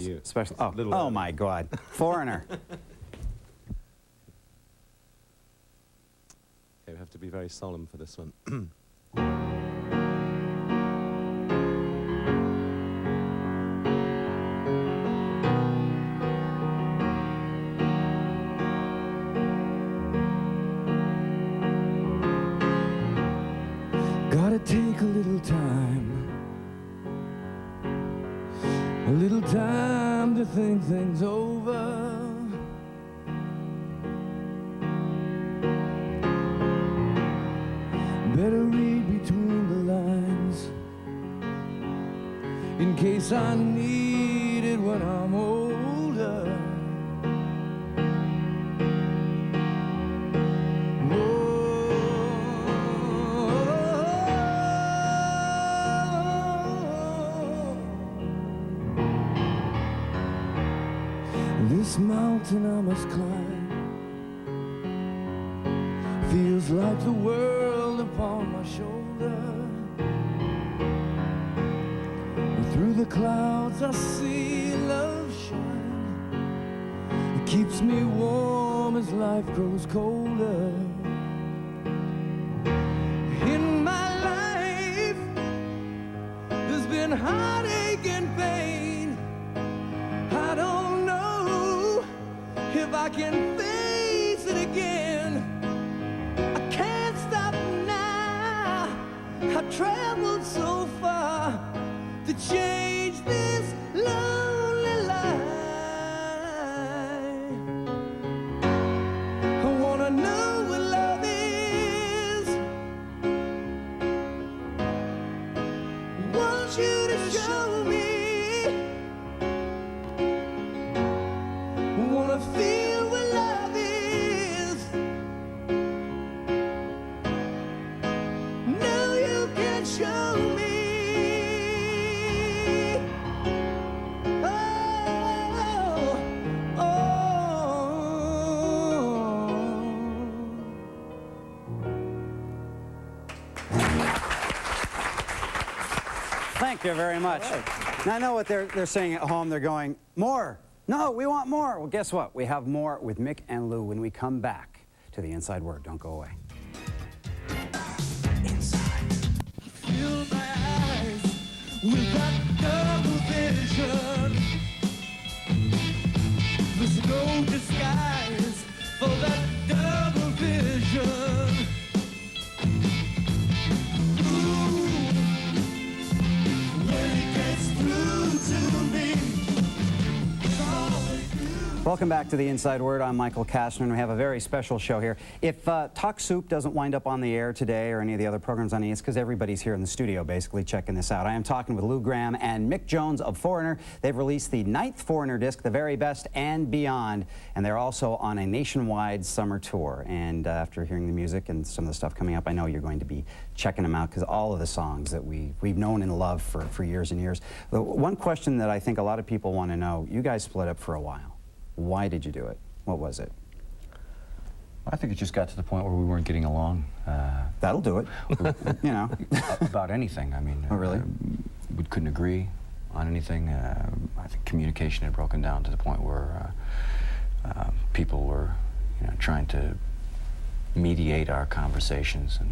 you. Special. Oh my God. Foreigner. Okay, we have to be very solemn for this one. Gotta take a little time, a little time to think things over. Better read between the lines, in case I need it when I'm older. This mountain I must climb feels like the world upon my shoulder. And through the clouds I see love shine. It keeps me warm as life grows colder. In my life there's been heartache and pain. I don't know if I can face it again. I can't stop now. I've traveled so far to change this lonely life. I wanna know what love is. Want you to show me. Wanna feel what love is. No, you can show me. Oh, Thank you very much. Now I know what they're saying at home. They're going, more. No, we want more. Well, guess what? We have more with Mick and Lou when we come back to the Inside Word. Don't go away. inside. Fill my eyes with that double vision. There's no disguise for that double vision. Ooh, when it gets through to me, it's always you. Welcome back to the Inside Word. I'm Michael Kastner, and we have a very special show here. If Talk Soup doesn't wind up on the air today or any of the other programs on the air, it's because everybody's here in the studio basically checking this out. I am talking with Lou Gramm and Mick Jones of Foreigner. They've released the 9th Foreigner disc, The Very Best and Beyond, and they're also on a nationwide summer tour. And after hearing the music and some of the stuff coming up, I know you're going to be checking them out because all of the songs that we've known and loved for years and years. The one question that I think a lot of people want to know, you guys split up for a while. Why did you do it? What was it? I think it just got to the point where we weren't getting along. That'll do it. You know. About anything. I mean, Oh, really? We couldn't agree on anything. I think communication had broken down to the point where people were, trying to mediate our conversations and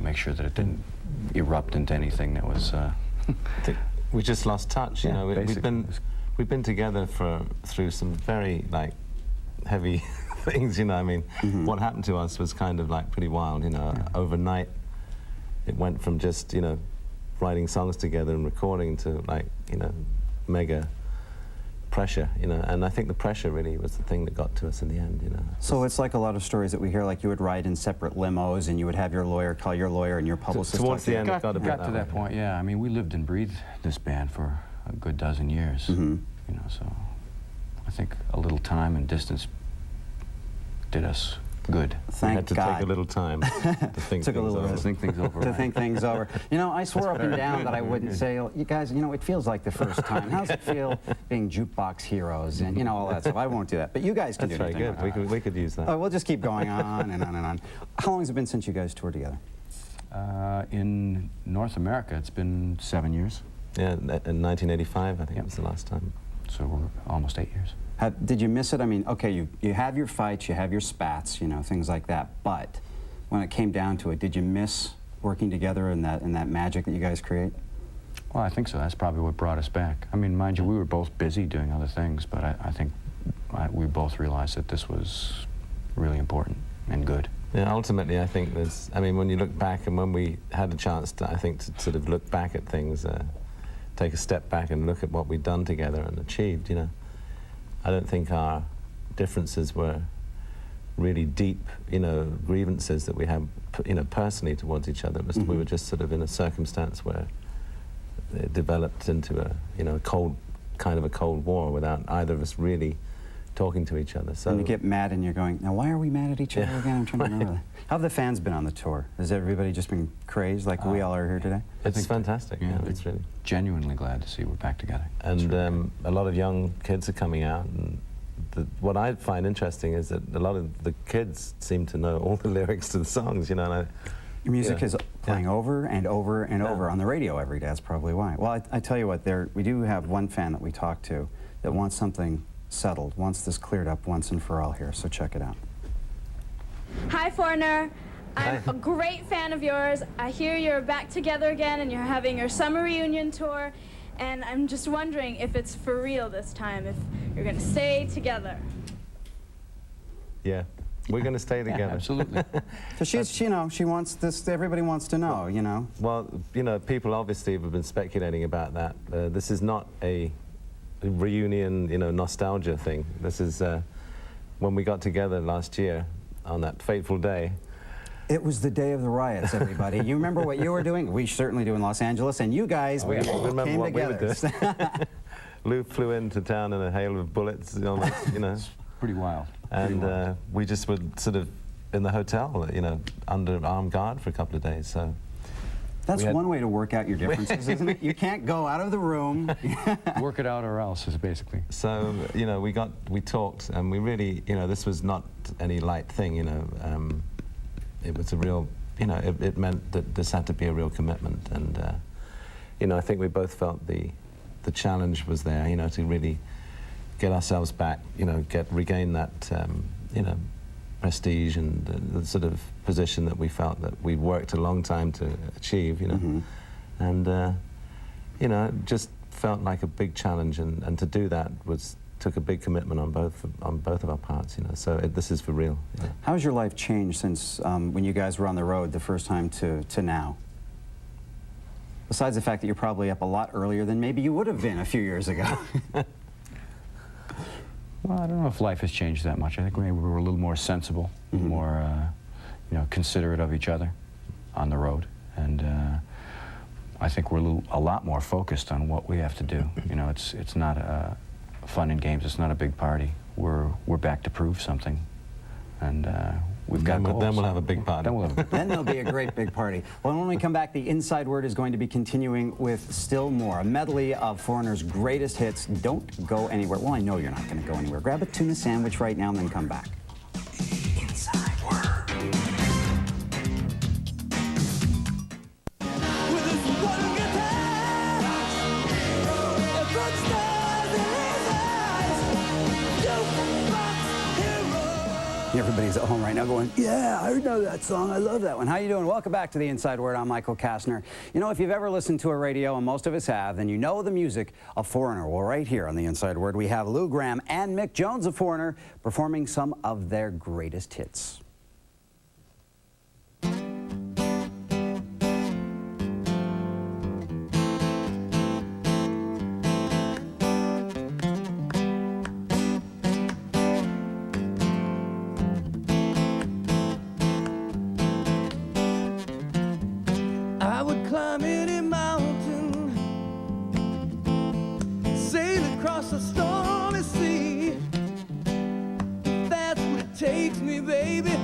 make sure that it didn't erupt into anything that was. We just lost touch. You Yeah, know, we've been together through some very heavy things. I mean, what happened to us was kind of pretty wild. Overnight, it went from just writing songs together and recording to mega pressure. And I think the pressure really was the thing that got to us in the end. So it's like a lot of stories that we hear, like you would ride in separate limos and you would have your lawyer call your lawyer and your publicist towards talk to the end, you. it got a bit Got to that point, yeah. I mean, we lived and breathed this band for a good dozen years. So I think a little time and distance did us good. We Thank had to God. take a little time to think Took a things little over. To think things over. To right. think things over. I swore up and down that I wouldn't say, you guys, it feels like the first time. How's it feel being jukebox heroes and, all that stuff? I won't do that. But you guys can That's do very anything. good. We could use that. Oh, we'll just keep going on and on and on. How long has it been since you guys toured together? In North America, it's been 7 years. Yeah, in 1985, I think it was the last time. So we're almost 8 years. Did you miss it? I mean, okay, you have your fights, you have your spats, you know, things like that. But when it came down to it, did you miss working together and that magic that you guys create? Well, I think so. That's probably what brought us back. I mean, mind you, we were both busy doing other things, but I think we both realized that this was really important and good. Yeah, ultimately, I think there's, I mean, when you look back and when we had a chance to, I think, to sort of look back at things, take a step back and look at what we'd done together and achieved, you know, I don't think our differences were really deep, you know, grievances that we had, you know, personally towards each other. We were just sort of in a circumstance where it developed into a, you know, kind of a cold war without either of us really talking to each other. So and you get mad and you're going, now why are we mad at each other again? I'm trying to remember that. How have the fans been on the tour? Has everybody just been crazed like we all are here today? It's fantastic. Yeah, it's really genuinely glad to see we're back together. And a lot of young kids are coming out, and what I find interesting is that a lot of the kids seem to know all the lyrics to the songs, you know. And your music is playing over and over and over on the radio every day. That's probably why. Well, I tell you what, we do have one fan that we talked to that wants something settled, wants this cleared up once and for all here, so check it out. Hi, Foreigner. I'm Hi. a great fan of yours. I hear you're back together again and you're having your summer reunion tour, and I'm just wondering if it's for real this time, if you're going to stay together. yeah, we're going to stay together. Yeah, absolutely. So she's, you know, she wants this, everybody wants to know, you know. Well, you know, people obviously have been speculating about that. This is not a reunion, you know, nostalgia thing. This is when we got together last year on that fateful day. It was the day of the riots, everybody. You remember what you were doing? We certainly do in Los Angeles, and you guys We remember came what together. we were doing. Lou flew into town in a hail of bullets, almost, you know. Pretty wild. And we just were sort of in the hotel, you know, under armed guard for a couple of days. So That's one way to work out your differences, isn't it? You can't go out of the room. Work it out or else, is basically. So, you know, we talked, and we really, you know, this was not any light thing, you know. It was a real, you know, it meant that this had to be a real commitment. And, you know, I think we both felt the challenge was there, you know, to really get ourselves back, you know, regain that, you know, prestige and the sort of position that we felt that we'd worked a long time to achieve, you know. And, you know, it just felt like a big challenge, and to do that took a big commitment on both of our parts, you know. So this is for real. You know. How has your life changed since when you guys were on the road the first time to now? Besides the fact that you're probably up a lot earlier than maybe you would have been a few years ago. Well, I don't know if life has changed that much. I think maybe we were a little more sensible, more, you know, considerate of each other on the road, and I think we're a lot more focused on what we have to do. You know, it's not fun and games. It's not a big party. We're back to prove something, and we've got goals. Then we'll have a big party. Then we'll have Then there'll be a great big party. Well, when we come back, the Inside Word is going to be continuing with still more. A medley of Foreigner's greatest hits. Don't go anywhere. Well, I know you're not going to go anywhere. Grab a tuna sandwich right now and then come back. Inside Word. With his one guitar, a good stars in his eyes, jukebox hero. Everybody's at home right now going, yeah, I know that song. I love that one. How you doing? Welcome back to the Inside Word. I'm Michael Kastner. You know, if you've ever listened to a radio, and most of us have, then you know the music of Foreigner. Well, right here on the Inside Word, we have Lou Gramm and Mick Jones of Foreigner performing some of their greatest hits. I would climb any mountain, sail across a stormy sea. That's what it takes me, baby,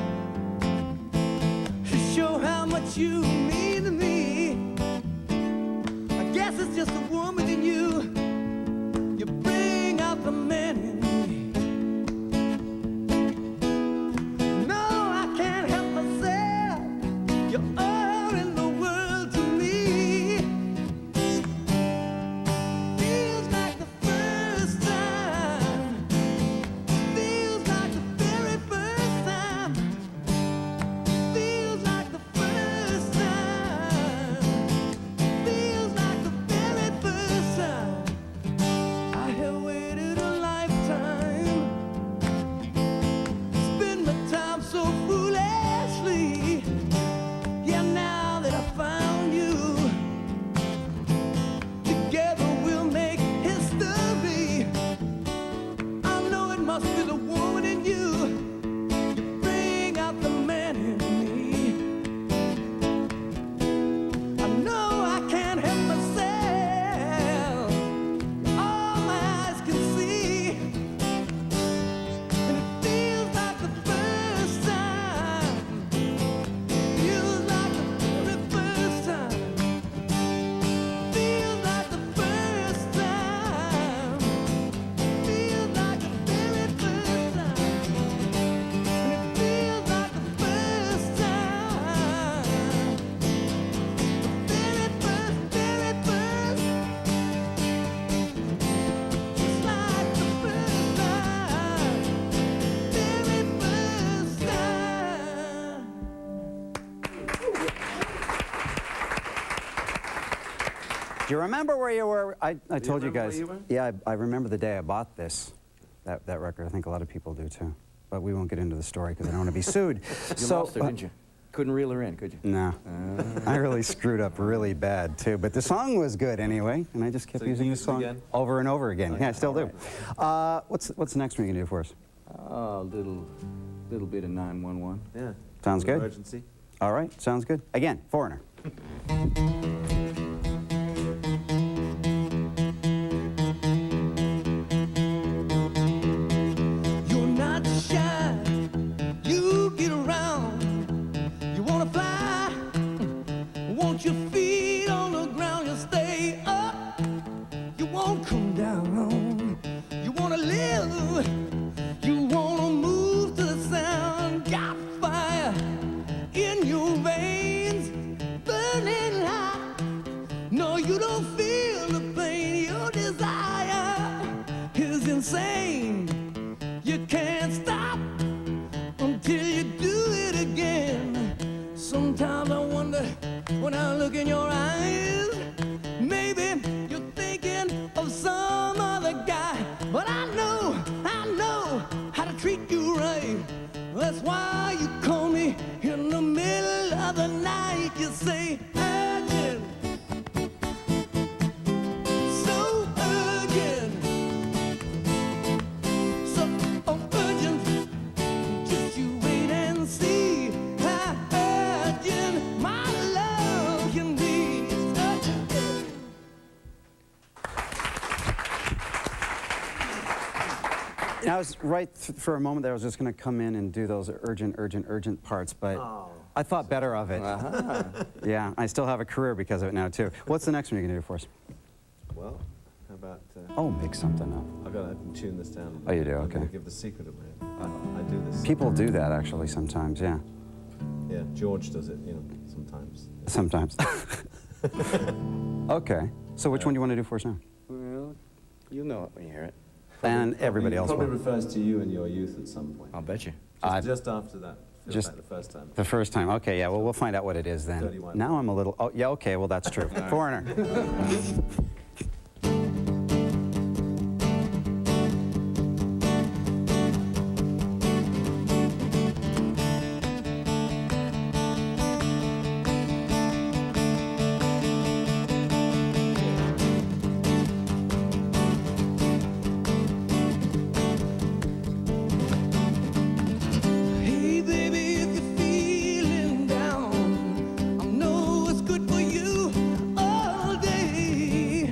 to show how much you mean to me. I guess it's just a woman in you. You bring out the man in me. No, I can't help myself. You're all in the world to me. Feels like the first time. must be the woman in you. You bring out the man in me. I know I can't help myself. All my eyes can see. And it feels like the first time. Feels like the very first time. Feels like the first time. Feels like the very first time. And it feels like the first time. The very first. Just like the first time. Very first time. Do you remember where you were? I told you remember guys. where you were? Yeah, I remember the day I bought this, that record. I think a lot of people do too. But we won't get into the story because I don't want to be sued. You lost her, didn't you? Couldn't reel her in, could you? No. I really screwed up really bad too. But the song was good anyway, and I just kept So you using the used it song again? over and over again. Okay. Yeah, I still do. What's the next one you can do for us? Oh, little bit of 911. Yeah. Sounds good. Emergency. All right, sounds good. Again, Foreigner. You're not shy, you get around. You wanna fly, want your feet on the ground. You stay up, you won't come down. You wanna live, you wanna move to the sound. Got fire in your veins, burning hot. No, you don't feel the pain. Your desire is insane. You can't stop until you do it again. Sometimes I wonder when I look in your eyes, maybe you're thinking of some other guy. But I know how to treat you right. That's why you call me in the middle of the night. You say, urgent, so urgent. So urgent, just you wait and see how urgent my love can be. It's urgent. And I was right for a moment there. I was just going to come in and do those urgent parts, but I thought better of it. Yeah, I still have a career because of it now too. What's the next one you're going to do for us? Well, how about... Oh, make something up. I've got to tune this down. Oh, you do? I'm Okay. going to give the secret away. I do this. People do that actually sometimes, yeah. Yeah, George does it, you know, sometimes. Sometimes. Okay. So which one do you want to do for us now? Well, you'll know it when you hear it. And everybody else Probably will. refers to you in your youth at some point. I'll bet you. Just after that. Feels just- like the first time. The first time. Okay, yeah, well, we'll find out what it is then. 31. Now I'm a little... Oh, yeah, okay, well, that's true. Foreigner. Hey baby, if you're feeling down, I know it's good for you all day.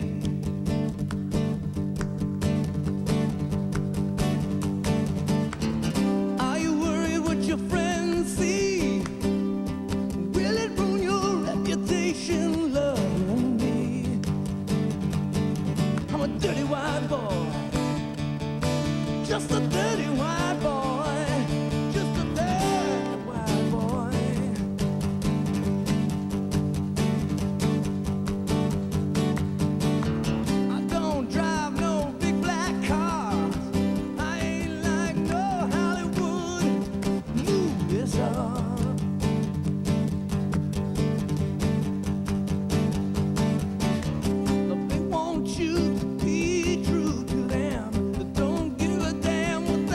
Are you worried what your friends see? Will it ruin your reputation, loving me? I'm a dirty white boy, just a dirty white boy, just a dirty white boy. I don't drive no big black cars. I ain't like no Hollywood movie star. But they want you to be true to them. They don't give a damn what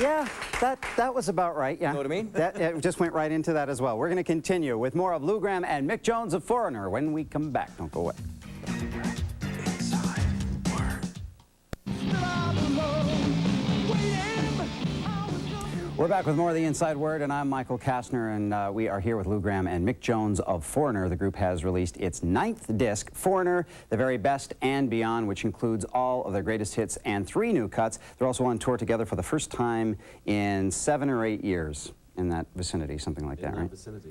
Yeah, that was about right, yeah. Know what I mean? It just went right into that as well. We're going to continue with more of Lou Gramm and Mick Jones of Foreigner when we come back. Don't go away. We're back with more of the Inside Word, and I'm Michael Kastner, and we are here with Lou Gramm and Mick Jones of Foreigner. The group has released its 9th disc, Foreigner, The Very Best and Beyond, which includes all of their greatest hits and 3 new cuts. They're also on tour together for the first time in 7 or 8 years, in that vicinity, something like that, right? In that vicinity,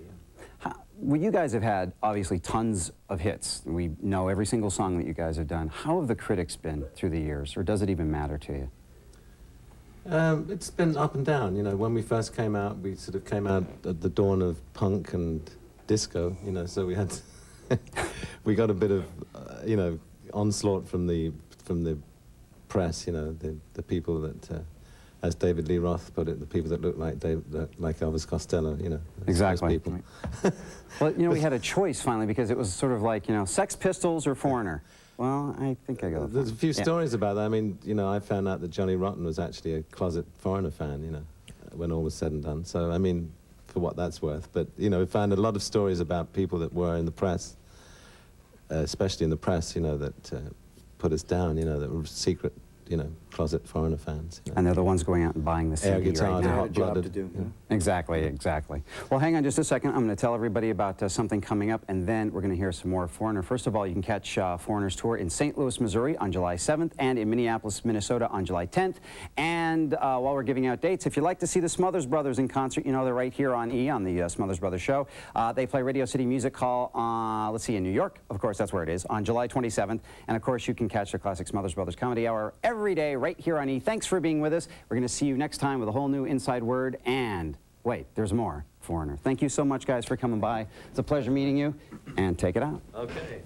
yeah. Well, you guys have had, obviously, tons of hits. We know every single song that you guys have done. How have the critics been through the years, or does it even matter to you? It's been up and down, you know. When we first came out, we sort of came out at the dawn of punk and disco, you know, so we had we got a bit of, you know, onslaught from the press, you know, the people that, as David Lee Roth put it, the people that look like like Elvis Costello, you know. Exactly. People. Well, you know, we had a choice finally because it was sort of like, you know, Sex Pistols or Foreigner. Well, I think I go with There's a few stories about that. I mean, you know, I found out that Johnny Rotten was actually a closet Foreigner fan, you know, when all was said and done. So, I mean, for what that's worth. But, you know, we found a lot of stories about people that were in the press, especially in the press, you know, that put us down, you know, that were secret, you know, closet Foreigner fans. You know. And they're the ones going out and buying the CD air guitars, right now. hot blooded. Yeah. Exactly, exactly. Well, hang on just a second. I'm going to tell everybody about something coming up, and then we're going to hear some more Foreigner. First of all, you can catch Foreigner's tour in St. Louis, Missouri on July 7th and in Minneapolis, Minnesota on July 10th. And while we're giving out dates, if you'd like to see the Smothers Brothers in concert, you know, they're right here on E! on the Smothers Brothers show. They play Radio City Music Hall, let's see, in New York. Of course, that's where it is, on July 27th. And of course, you can catch the classic Smothers Brothers Comedy Hour every day right here on E! Thanks for being with us. We're going to see you next time with a whole new Inside Word, and wait, there's more, Foreigner. Thank you so much, guys, for coming by. It's a pleasure meeting you, and take it out. Okay.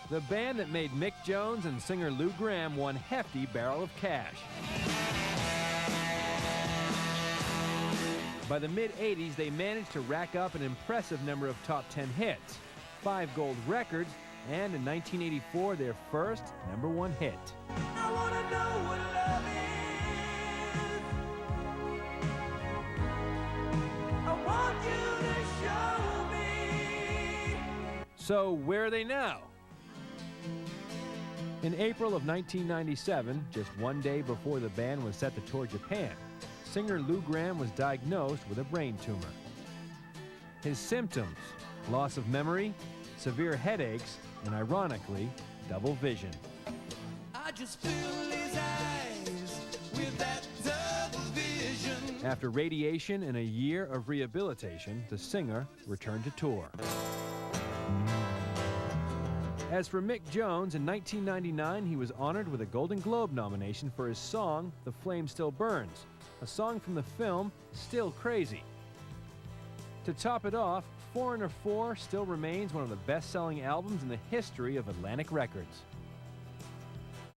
The band that made Mick Jones and singer Lou Gramm one hefty barrel of cash. By the mid-'80s, they managed to rack up an impressive number of top 10 hits, 5 gold records, and in 1984, their first #1 hit. I wanna know what love is. I want you to show me. So where are they now? In April of 1997, just one day before the band was set to tour Japan, singer Lou Gramm was diagnosed with a brain tumor. His symptoms: loss of memory, severe headaches, and ironically, double vision. I just fill his eyes with that double vision. After radiation and a year of rehabilitation, the singer returned to tour. As for Mick Jones, in 1999, he was honored with a Golden Globe nomination for his song, The Flame Still Burns, a song from the film Still Crazy. To top it off, Foreigner 4 still remains one of the best-selling albums in the history of Atlantic Records.